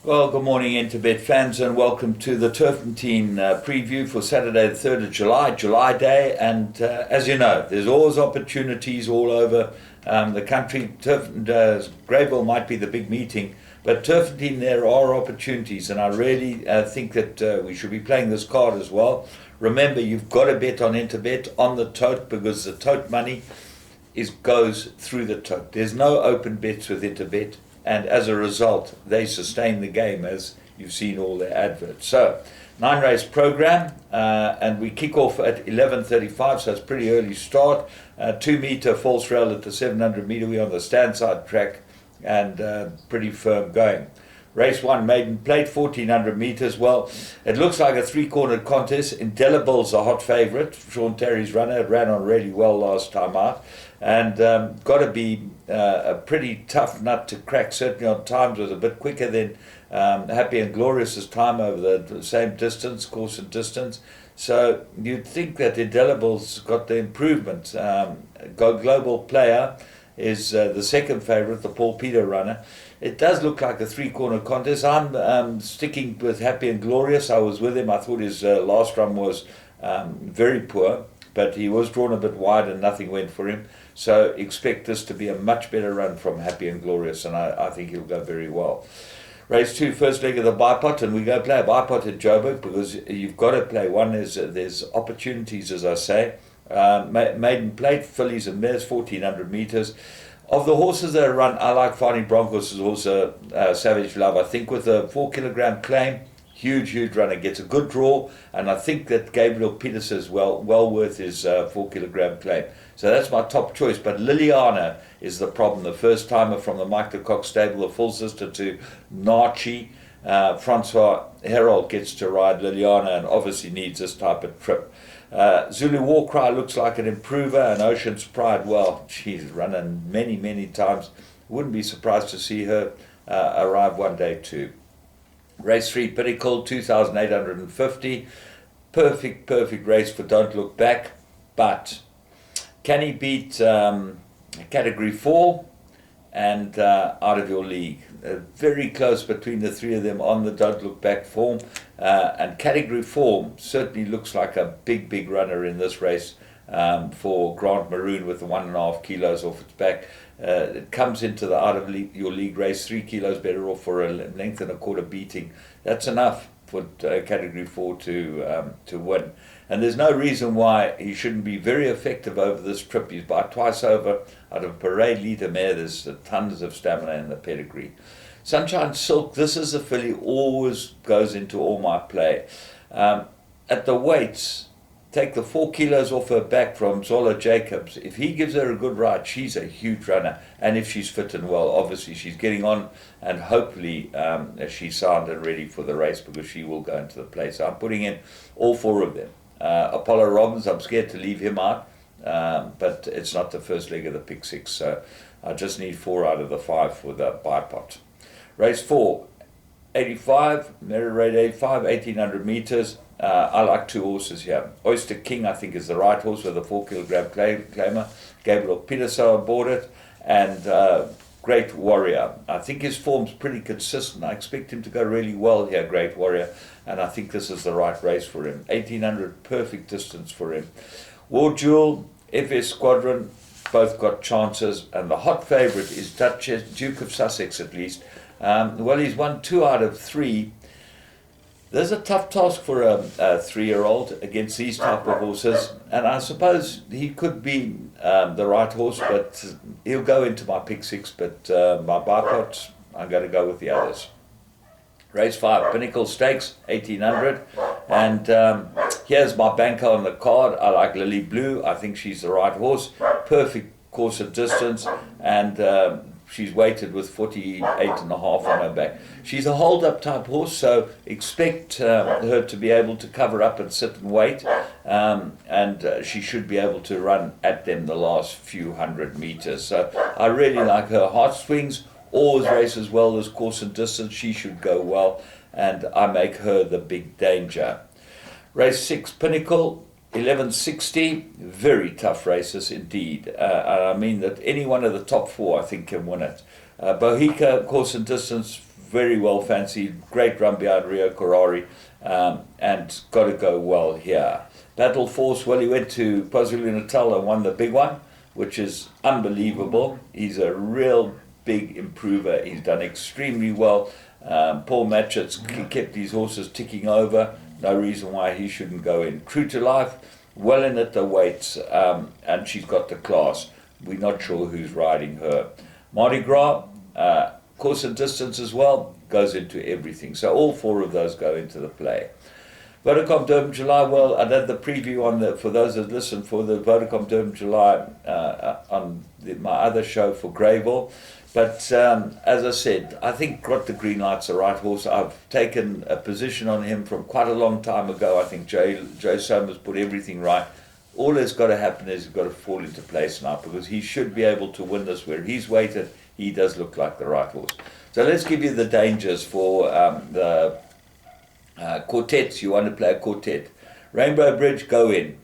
Well, good morning, Interbet fans, and welcome to the Turffontein preview for Saturday, the 3rd of July, July Day. And as you know, there's always opportunities all over the country. Greyville might be the big meeting, but Turffontein, there are opportunities, and I really think that we should be playing this card as well. Remember, you've got to bet on Interbet, on the TOTE, because the TOTE money goes through the TOTE. There's no open bets with Interbet. And as a result, they sustain the game, as you've seen all their adverts. So, 9-race program, and we kick off at 11:35, so it's pretty early start. 2-meter false rail at the 700-meter. We're on the stand-side track, and pretty firm going. Race 1, Maiden Plate, 1,400 meters. Well, it looks like a three-cornered contest. Indelible's a hot favourite. Sean Terry's runner. It ran on really well last time out. And got to be a pretty tough nut to crack. Certainly on times was a bit quicker than Happy and Glorious's time over the same distance, course and distance. So you'd think that Indelible's got the improvement. Global Player is the second favourite, the Paul Peter runner. It does look like a three-corner contest. I'm sticking with Happy and Glorious. I was with him. I thought his last run was very poor, but he was drawn a bit wide and nothing went for him. So expect this to be a much better run from Happy and Glorious, and I think he'll go very well. Race 2, first leg of the bipot, and we go play a bipot at Joburg because you've got to play one. There's opportunities, as I say. Maiden Plate, fillies and mares, 1,400 meters. Of the horses that run, I like Fighting Broncos is also Savage Love. I think with a 4-kilogram claim, huge runner, gets a good draw, and I think that Gabriel Peterson is well worth his 4-kilogram claim. So that's my top choice. But Liliana is the problem. The first timer from the Mike de Kock stable, the full sister to Narchi. Francois Herold gets to ride Liliana and obviously needs this type of trip. Zulu Warcry looks like an improver, and Ocean's Pride, well, she's running many times. Wouldn't be surprised to see her arrive one day too. Race 3, Pinnacle, 2,850. Perfect race for Don't Look Back, but can he beat Category 4 and Out of Your League? Very close between the three of them on the Don't Look Back form. And Category 4 certainly looks like a big runner in this race for Grant Maroon with the 1.5 kilos off its back. It comes into the Out of Your League race 3 kilos better off for a length and a quarter beating. That's enough for Category 4 to win. And there's no reason why he shouldn't be very effective over this trip. He's by twice over out of a parade leader mare. There's tons of stamina in the pedigree. Sunshine Silk, this is a filly, always goes into all my play. At the weights, take the 4 kilos off her back from Zola Jacobs. If he gives her a good ride, she's a huge runner. And if she's fit and well, obviously she's getting on, and hopefully she's sound and ready for the race because she will go into the place. So I'm putting in all 4 of them. Apollo Robbins, I'm scared to leave him out, but it's not the first leg of the pick 6, so I just need 4 out of the 5 for the bipot. Race 4, 85, Mary Raid 85, 1,800 meters. I like 2 horses here. Oyster King, I think, is the right horse with a 4-kilogram claimer. Gabriel Peterson on board it, and Great Warrior. I think his form's pretty consistent. I expect him to go really well here, Great Warrior, and I think this is the right race for him. 1,800, perfect distance for him. War Jewel, FS Squadron, both got chances, and the hot favourite is Duke of Sussex at least. Well, he's won 2 out of 3. There's a tough task for a 3-year-old against these type of horses, and I suppose he could be the right horse, but he'll go into my pick 6, but my bipot, I'm going to go with the others. Race 5, Pinnacle Stakes, 1,800, and here's my banker on the card. I like Lily Blue. I think she's the right horse. Perfect course of distance, and she's weighted with 48.5 on her back. She's a hold-up type horse, so expect her to be able to cover up and sit and wait, and she should be able to run at them the last few hundred meters. So I really like her. Heartstrings always races well this course and distance. She should go well, and I make her the big danger. Race 6, Pinnacle, 1160, very tough races indeed. I mean that any one of the top 4 I think can win it. Bohica, course and distance, very well fancied, great run behind Rio Corari, and got to go well here. Battle Force, well, he went to KwaZulu-Natal and won the big one, which is unbelievable. He's a real big improver. He's done extremely well. Paul Matchett's kept these horses ticking over. No reason why he shouldn't go in. True to Life, well in at the weights, and she's got the class. We're not sure who's riding her. Mardi Gras, course and distance as well, goes into everything. So all four of those go into the play. Vodacom Durban July, well, I did the preview on for those that listen, for the Vodacom Durban July on my other show for Greyville. But as I said, I think got the green light's the right horse. I've taken a position on him from quite a long time ago. I think Joe Somers put everything right. All that's got to happen is he's got to fall into place now, because he should be able to win this. Where he's weighted, he does look like the right horse. So let's give you the dangers for the quartets. You want to play a quartet. Rainbow Bridge, go in.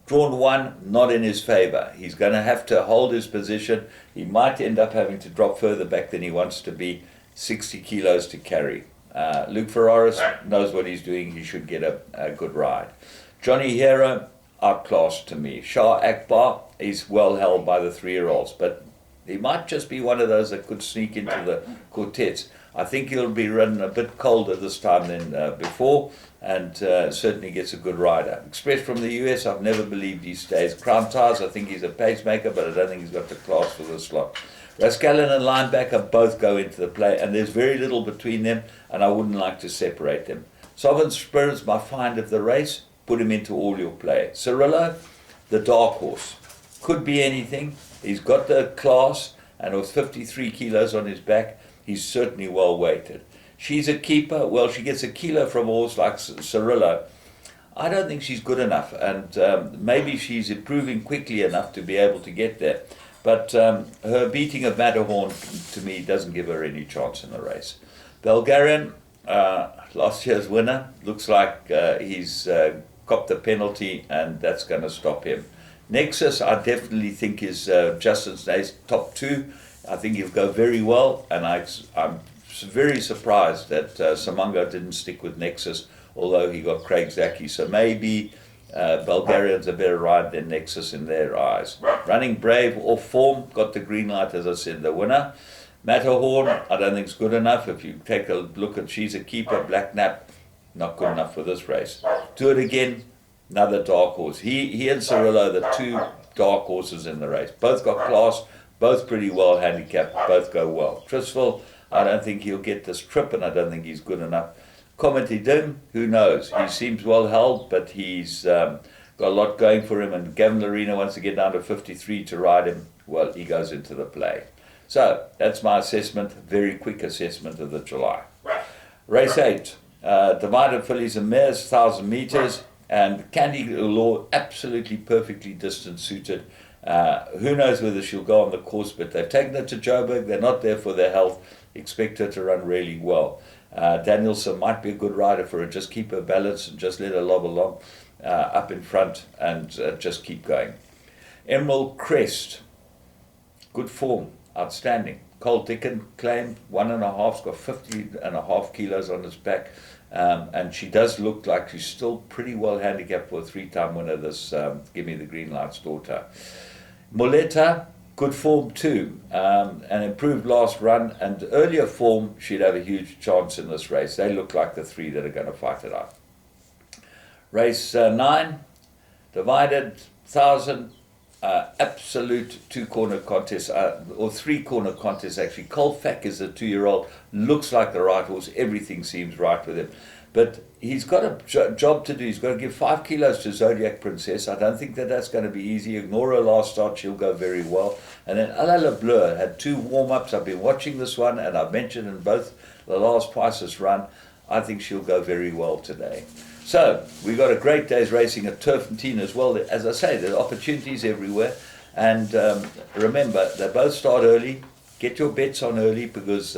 Drawn 1, not in his favour. He's going to have to hold his position. He might end up having to drop further back than he wants to be. 60 kilos to carry. Luke Ferraris knows what he's doing. He should get a good ride. Johnny Hero, outclassed to me. Shah Akbar, he's well held by the 3-year-olds, but he might just be one of those that could sneak into the quartets. I think he'll be running a bit colder this time than before, and certainly gets a good rider. Express from the US, I've never believed he stays. Crown Tires, I think he's a pacemaker, but I don't think he's got the class for the slot. Rascalon and Linebacker both go into the play, and there's very little between them, and I wouldn't like to separate them. Sovereign Spirit's my find of the race. Put him into all your play. Cirillo, the dark horse. Could be anything. He's got the class, and with 53 kilos on his back, he's certainly well weighted. She's a keeper. Well, she gets a kilo from a horse like Cirillo. I don't think she's good enough, and maybe she's improving quickly enough to be able to get there. But her beating of Matterhorn, to me, doesn't give her any chance in the race. Bulgarian, last year's winner, looks like he's copped the penalty, and that's going to stop him. Nexus, I definitely think is Justin Snape's top 2. I think he'll go very well, and I'm very surprised that Samango didn't stick with Nexus, although he got Craig Zaki. So maybe Bulgarian's a better ride than Nexus in their eyes. Running Brave, off form, got the green light, as I said, the winner. Matterhorn, I don't think it's good enough. If you take a look at She's a Keeper, Black Nap, not good enough for this race. Do It Again, another dark horse. He and Cirillo, the 2 dark horses in the race. Both got class, both pretty well handicapped, both go well. Trisville, I don't think he'll get this trip, and I don't think he's good enough. Comedy Dim, who knows? He seems well held, but he's got a lot going for him, and Gavin Lorena wants to get down to 53 to ride him. Well, he goes into the play. So that's my assessment, very quick assessment of the July. Race 8, divided fillies and mares, 1,000 meters, and Candy Law absolutely perfectly distance suited. Who knows whether she'll go on the course, but they've taken her to Joburg. They're not there for their health. Expect her to run really well. Danielson might be a good rider for her. Just keep her balanced and just let her lob along up in front, and just keep going. Emerald Crest, good form, outstanding. Cole Dickon claimed 1.5's got 50.5 kilos on his back, and she does look like she's still pretty well handicapped for a 3-time winner, this Give Me the Green Light's daughter. Moleta, good form too, an improved last run, and earlier form, she'd have a huge chance in this race. They look like the 3 that are going to fight it out. Race 9, divided 1,000, absolute 2-corner contest, or 3-corner contest actually. Colfax is a 2-year-old, looks like the right horse, everything seems right with him. But he's got a job to do. He's got to give 5 kilos to Zodiac Princess. I don't think that that's going to be easy. Ignore her last start, she'll go very well. And then A La Le Bleu had 2 warm-ups. I've been watching this one, and I've mentioned in both the last twice this run, I think she'll go very well today. So, we've got a great day's racing at Turffontein as well. As I say, there's opportunities everywhere. And remember, they both start early. Get your bets on early, because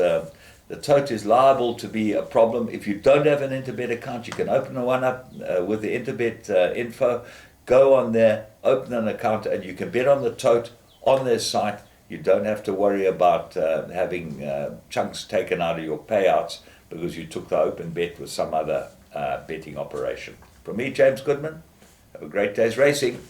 the TOTE is liable to be a problem. If you don't have an Interbet account, you can open one up with the Interbet info. Go on there, open an account, and you can bet on the TOTE on their site. you don't have to worry about having chunks taken out of your payouts because you took the open bet with some other betting operation. From me, James Goodman, have a great day's racing.